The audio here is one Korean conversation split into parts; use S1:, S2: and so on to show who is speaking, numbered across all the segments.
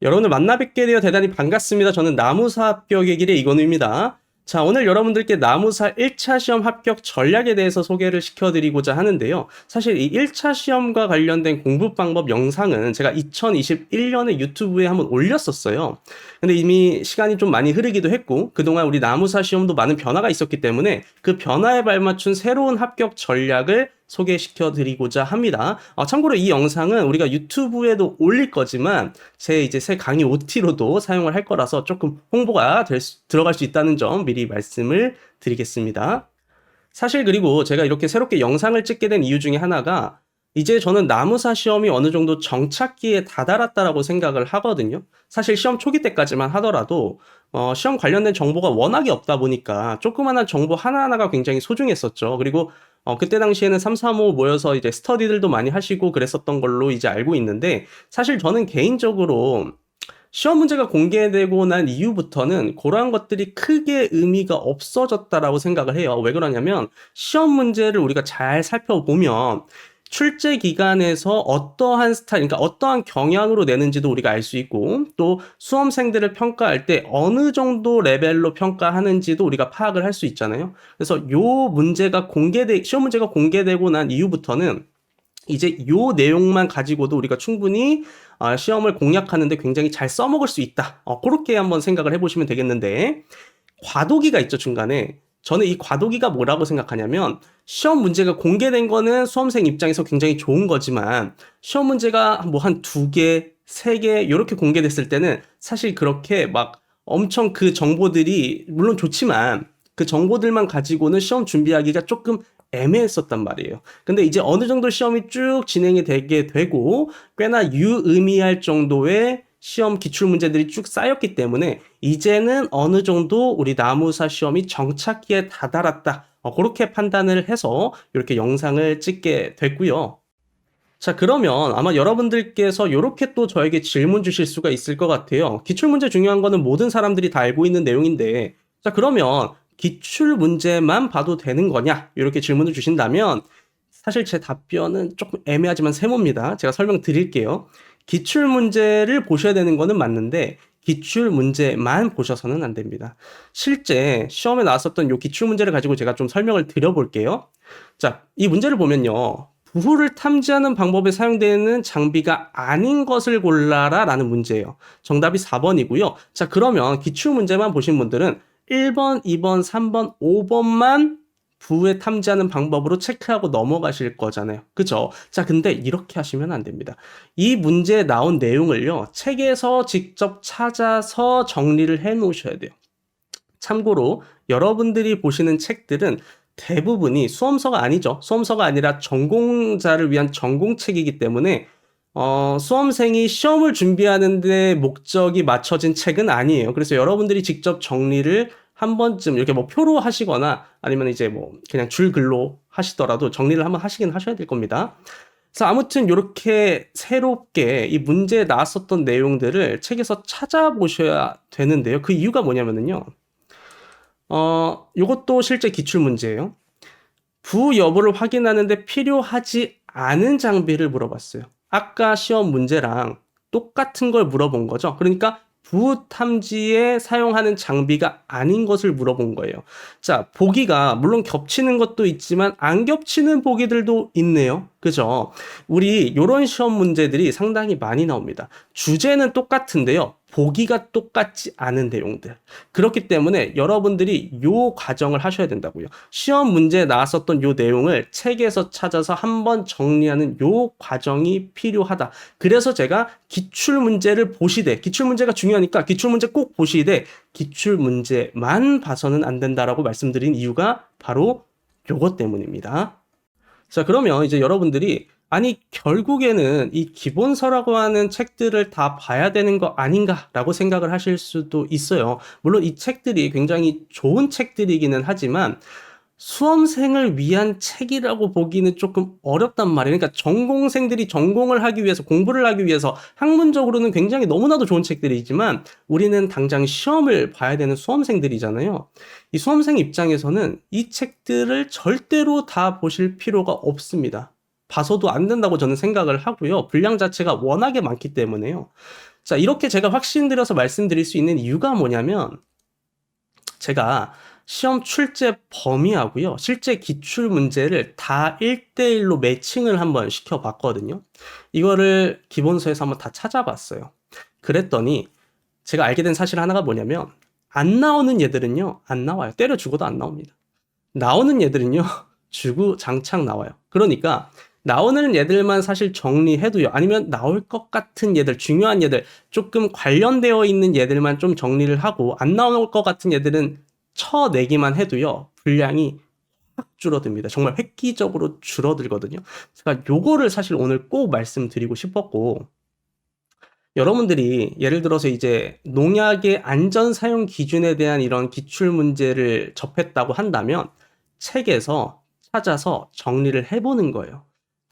S1: 여러분을 만나 뵙게 되어 대단히 반갑습니다. 저는 나무사 합격의 길의 이건우입니다. 자, 오늘 여러분들께 나무사 1차 시험 합격 전략에 대해서 소개를 시켜드리고자 하는데요. 사실 이 1차 시험과 관련된 공부 방법 영상은 제가 2021년에 유튜브에 한번 올렸었어요. 근데 이미 시간이 좀 많이 흐르기도 했고, 그동안 우리 나무사 시험도 많은 변화가 있었기 때문에 그 변화에 발맞춘 새로운 합격 전략을 소개시켜 드리고자 합니다. 참고로 이 영상은 우리가 유튜브에도 올릴 거지만 제 이제 새 강의 OT로도 사용을 할 거라서 조금 홍보가 들어갈 수 있다는 점 미리 말씀을 드리겠습니다. 사실 그리고 제가 이렇게 새롭게 영상을 찍게 된 이유 중에 하나가 이제 저는 나무사 시험이 어느 정도 정착기에 다다랐다라고 생각을 하거든요. 사실 시험 초기 때까지만 하더라도 시험 관련된 정보가 워낙에 없다 보니까 조그만한 정보 하나하나가 굉장히 소중했었죠. 그리고 그때 당시에는 3, 3, 5 모여서 이제 스터디들도 많이 하시고 그랬었던 걸로 이제 알고 있는데 사실 저는 개인적으로 시험 문제가 공개되고 난 이후부터는 그러한 것들이 크게 의미가 없어졌다라고 생각을 해요. 왜 그러냐면 시험 문제를 우리가 잘 살펴보면 출제 기간에서 어떠한 스타일, 그러니까 어떠한 경향으로 내는지도 우리가 알 수 있고, 또 수험생들을 평가할 때 어느 정도 레벨로 평가하는지도 우리가 파악을 할 수 있잖아요. 그래서 시험 문제가 공개되고 난 이후부터는 이제 요 내용만 가지고도 우리가 충분히 시험을 공략하는데 굉장히 잘 써먹을 수 있다. 그렇게 한번 생각을 해보시면 되겠는데, 과도기가 있죠, 중간에. 저는 이 과도기가 뭐라고 생각하냐면 시험 문제가 공개된 거는 수험생 입장에서 굉장히 좋은 거지만 시험 문제가 뭐 한 두 개, 세 개 이렇게 공개됐을 때는 사실 그렇게 막 엄청 그 정보들이 물론 좋지만 그 정보들만 가지고는 시험 준비하기가 조금 애매했었단 말이에요. 근데 이제 어느 정도 시험이 쭉 진행이 되게 되고 꽤나 유의미할 정도의 시험 기출 문제들이 쭉 쌓였기 때문에 이제는 어느 정도 우리 나무사 시험이 정착기에 다다랐다. 그렇게 판단을 해서 이렇게 영상을 찍게 됐고요. 자, 그러면 아마 여러분들께서 이렇게 또 저에게 질문 주실 수가 있을 것 같아요. 기출 문제 중요한 거는 모든 사람들이 다 알고 있는 내용인데, 자, 그러면 기출 문제만 봐도 되는 거냐? 이렇게 질문을 주신다면, 사실 제 답변은 조금 애매하지만 세모입니다. 제가 설명드릴게요. 기출 문제를 보셔야 되는 거는 맞는데 기출 문제만 보셔서는 안 됩니다. 실제 시험에 나왔었던 요 기출 문제를 가지고 제가 좀 설명을 드려볼게요. 자, 이 문제를 보면요. 부후를 탐지하는 방법에 사용되는 장비가 아닌 것을 골라라 라는 문제예요. 정답이 4번이고요. 자, 그러면 기출 문제만 보신 분들은 1번, 2번, 3번, 5번만 부에 탐지하는 방법으로 체크하고 넘어가실 거잖아요. 그죠? 자, 근데 이렇게 하시면 안 됩니다. 이 문제에 나온 내용을요, 책에서 직접 찾아서 정리를 해 놓으셔야 돼요. 참고로 여러분들이 보시는 책들은 대부분이 수험서가 아니죠. 수험서가 아니라 전공자를 위한 전공책이기 때문에 수험생이 시험을 준비하는데 목적이 맞춰진 책은 아니에요. 그래서 여러분들이 직접 정리를 한 번쯤 이렇게 뭐 표로 하시거나 아니면 이제 뭐 그냥 줄글로 하시더라도 정리를 한번 하시긴 하셔야 될 겁니다. 그래서 아무튼 이렇게 새롭게 이 문제에 나왔었던 내용들을 책에서 찾아보셔야 되는데요. 그 이유가 뭐냐면은요. 요것도 실제 기출 문제예요. 부 여부를 확인하는데 필요하지 않은 장비를 물어봤어요. 아까 시험 문제랑 똑같은 걸 물어본 거죠. 그러니까 부 탐지에 사용하는 장비가 아닌 것을 물어본 거예요. 자, 보기가 물론 겹치는 것도 있지만 안 겹치는 보기들도 있네요. 그죠? 우리 요런 시험 문제들이 상당히 많이 나옵니다. 주제는 똑같은데요. 보기가 똑같지 않은 내용들. 그렇기 때문에 여러분들이 요 과정을 하셔야 된다고요. 시험 문제에 나왔었던 요 내용을 책에서 찾아서 한번 정리하는 요 과정이 필요하다. 그래서 제가 기출 문제를 보시되, 기출 문제가 중요하니까 기출 문제 꼭 보시되, 기출 문제만 봐서는 안 된다라고 말씀드린 이유가 바로 요것 때문입니다. 자, 그러면 이제 여러분들이 아니 결국에는 이 기본서라고 하는 책들을 다 봐야 되는 거 아닌가라고 생각을 하실 수도 있어요. 물론 이 책들이 굉장히 좋은 책들이기는 하지만 수험생을 위한 책이라고 보기는 조금 어렵단 말이에요. 그러니까 전공생들이 전공을 하기 위해서 공부를 하기 위해서 학문적으로는 굉장히 너무나도 좋은 책들이지만 우리는 당장 시험을 봐야 되는 수험생들이잖아요. 이 수험생 입장에서는 이 책들을 절대로 다 보실 필요가 없습니다. 봐서도 안 된다고 저는 생각을 하고요. 분량 자체가 워낙에 많기 때문에요. 자, 이렇게 제가 확신드려서 말씀드릴 수 있는 이유가 뭐냐면, 제가 시험 출제 범위하고요, 실제 기출 문제를 다 1대1로 매칭을 한번 시켜봤거든요. 이거를 기본서에서 한번 다 찾아봤어요. 그랬더니 제가 알게 된 사실 하나가 뭐냐면, 안 나오는 얘들은요, 안 나와요. 때려 죽어도 안 나옵니다. 나오는 얘들은요, 주구장창 나와요. 그러니까 나오는 얘들만 사실 정리해도요, 아니면 나올 것 같은 얘들, 중요한 얘들, 조금 관련되어 있는 얘들만 좀 정리를 하고, 안 나올 것 같은 얘들은 쳐내기만 해도요, 분량이 확 줄어듭니다. 정말 획기적으로 줄어들거든요. 제가 요거를 사실 오늘 꼭 말씀드리고 싶었고, 여러분들이 예를 들어서 이제 농약의 안전 사용 기준에 대한 이런 기출 문제를 접했다고 한다면 책에서 찾아서 정리를 해보는 거예요.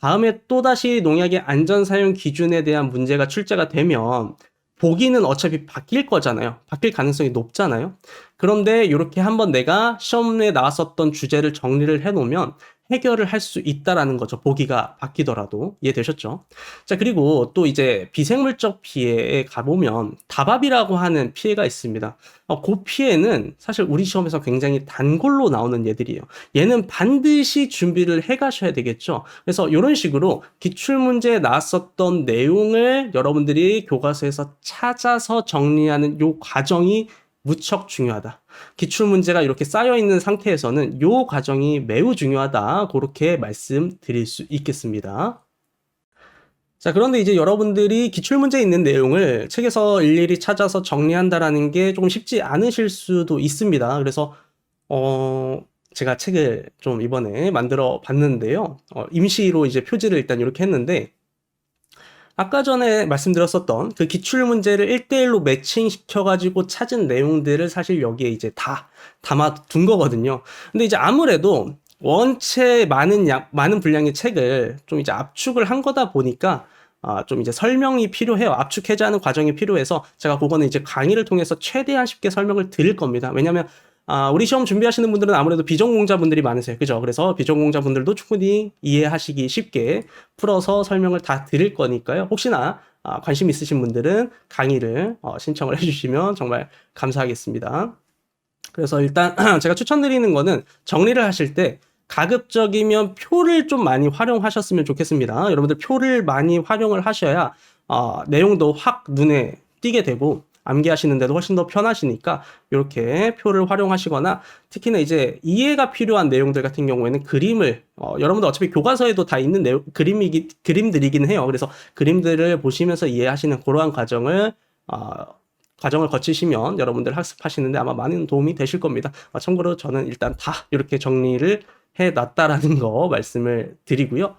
S1: 다음에 또다시 농약의 안전 사용 기준에 대한 문제가 출제가 되면 보기는 어차피 바뀔 거잖아요. 바뀔 가능성이 높잖아요. 그런데 이렇게 한번 내가 시험에 나왔었던 주제를 정리를 해놓으면 해결을 할 수 있다라는 거죠. 보기가 바뀌더라도. 이해되셨죠? 자, 그리고 또 이제 비생물적 피해에 가보면 다밥이라고 하는 피해가 있습니다. 그 피해는 사실 우리 시험에서 굉장히 단골로 나오는 얘들이에요. 얘는 반드시 준비를 해 가셔야 되겠죠. 그래서 이런 식으로 기출문제에 나왔었던 내용을 여러분들이 교과서에서 찾아서 정리하는 요 과정이 무척 중요하다. 기출문제가 이렇게 쌓여있는 상태에서는 요 과정이 매우 중요하다. 그렇게 말씀드릴 수 있겠습니다. 자, 그런데 이제 여러분들이 기출문제에 있는 내용을 책에서 일일이 찾아서 정리한다라는 게 조금 쉽지 않으실 수도 있습니다. 그래서, 제가 책을 좀 이번에 만들어 봤는데요. 임시로 이제 표지를 일단 이렇게 했는데, 아까 전에 말씀드렸었던 그 기출문제를 1대1로 매칭시켜가지고 찾은 내용들을 사실 여기에 이제 다 담아둔 거거든요. 근데 이제 아무래도 원체 많은 분량의 책을 좀 이제 압축을 한 거다 보니까 좀 이제 설명이 필요해요. 압축해제하는 과정이 필요해서 제가 그거는 이제 강의를 통해서 최대한 쉽게 설명을 드릴 겁니다. 왜냐면 우리 시험 준비하시는 분들은 아무래도 비전공자분들이 많으세요. 그죠? 그래서 비전공자분들도 충분히 이해하시기 쉽게 풀어서 설명을 다 드릴 거니까요. 혹시나 관심 있으신 분들은 강의를 신청을 해주시면 정말 감사하겠습니다. 그래서 일단 제가 추천드리는 거는 정리를 하실 때 가급적이면 표를 좀 많이 활용하셨으면 좋겠습니다. 여러분들 표를 많이 활용을 하셔야 내용도 확 눈에 띄게 되고 암기하시는데도 훨씬 더 편하시니까 이렇게 표를 활용하시거나 특히나 이제 이해가 필요한 내용들 같은 경우에는 그림을 여러분들 어차피 교과서에도 다 있는 그림들이긴 해요. 그래서 그림들을 보시면서 이해하시는 그러한 과정을 거치시면 여러분들 학습하시는데 아마 많은 도움이 되실 겁니다. 참고로 저는 일단 다 이렇게 정리를 해놨다라는 거 말씀을 드리고요.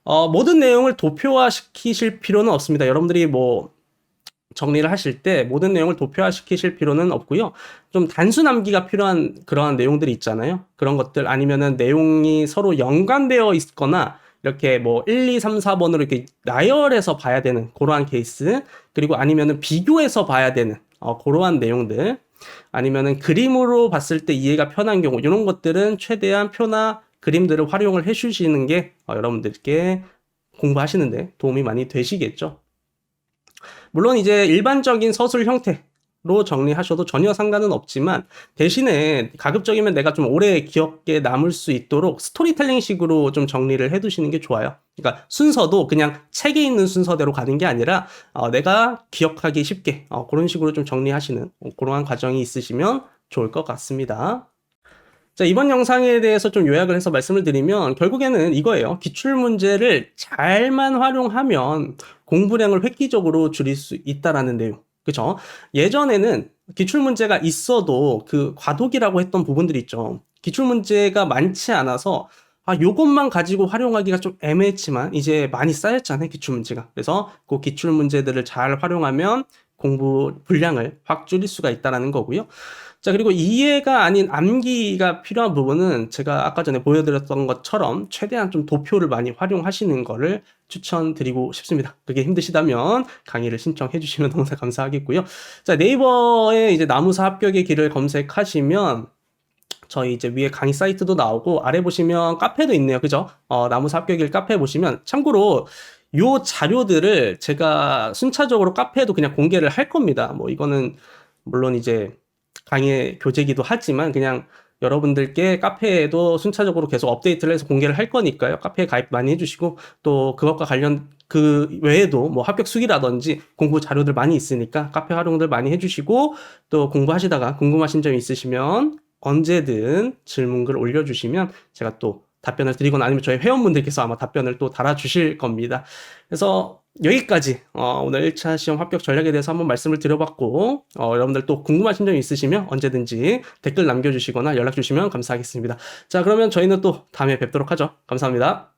S1: 모든 내용을 도표화 시키실 필요는 없습니다. 여러분들이 뭐 정리를 하실 때 모든 내용을 도표화 시키실 필요는 없고요. 좀 단순 암기가 필요한 그러한 내용들이 있잖아요. 그런 것들 아니면은 내용이 서로 연관되어 있거나 이렇게 뭐 1, 2, 3, 4번으로 이렇게 나열해서 봐야 되는 그러한 케이스, 그리고 아니면은 비교해서 봐야 되는 그러한 내용들, 아니면은 그림으로 봤을 때 이해가 편한 경우, 이런 것들은 최대한 표나 그림들을 활용을 해주시는 게 여러분들께 공부하시는데 도움이 많이 되시겠죠. 물론 이제 일반적인 서술 형태로 정리하셔도 전혀 상관은 없지만 대신에 가급적이면 내가 좀 오래 기억에 남을 수 있도록 스토리텔링식으로 좀 정리를 해두시는 게 좋아요. 그러니까 순서도 그냥 책에 있는 순서대로 가는 게 아니라 내가 기억하기 쉽게 그런 식으로 좀 정리하시는 그러한 과정이 있으시면 좋을 것 같습니다. 자, 이번 영상에 대해서 좀 요약을 해서 말씀을 드리면 결국에는 이거예요. 기출문제를 잘만 활용하면 공부량을 획기적으로 줄일 수 있다라는 내용. 그쵸? 예전에는 기출문제가 있어도 그 과도기라고 했던 부분들이 있죠. 기출문제가 많지 않아서 요것만 가지고 활용하기가 좀 애매했지만 이제 많이 쌓였잖아요, 기출문제가. 그래서 그 기출문제들을 잘 활용하면 공부 분량을 확 줄일 수가 있다라는 거고요. 자, 그리고 이해가 아닌 암기가 필요한 부분은 제가 아까 전에 보여드렸던 것처럼 최대한 좀 도표를 많이 활용하시는 거를 추천드리고 싶습니다. 그게 힘드시다면 강의를 신청해 주시면 너무 감사하겠고요. 자, 네이버에 이제 나무사 합격의 길을 검색하시면 저희 이제 위에 강의 사이트도 나오고 아래 보시면 카페도 있네요. 그죠? 나무사 합격일 카페 보시면 참고로 요 자료들을 제가 순차적으로 카페에도 그냥 공개를 할 겁니다. 뭐 이거는 물론 이제 강의 교재기도 하지만 그냥 여러분들께 카페에도 순차적으로 계속 업데이트를 해서 공개를 할 거니까요. 카페에 가입 많이 해주시고 또 그것과 관련 그 외에도 뭐 합격 수기라든지 공부 자료들 많이 있으니까 카페 활용들 많이 해주시고 또 공부하시다가 궁금하신 점 있으시면 언제든 질문글 올려주시면 제가 또 답변을 드리거나 아니면 저희 회원분들께서 아마 답변을 또 달아주실 겁니다. 그래서 여기까지 오늘 1차 시험 합격 전략에 대해서 한번 말씀을 드려봤고 여러분들 또 궁금하신 점 있으시면 언제든지 댓글 남겨주시거나 연락 주시면 감사하겠습니다. 자, 그러면 저희는 또 다음에 뵙도록 하죠. 감사합니다.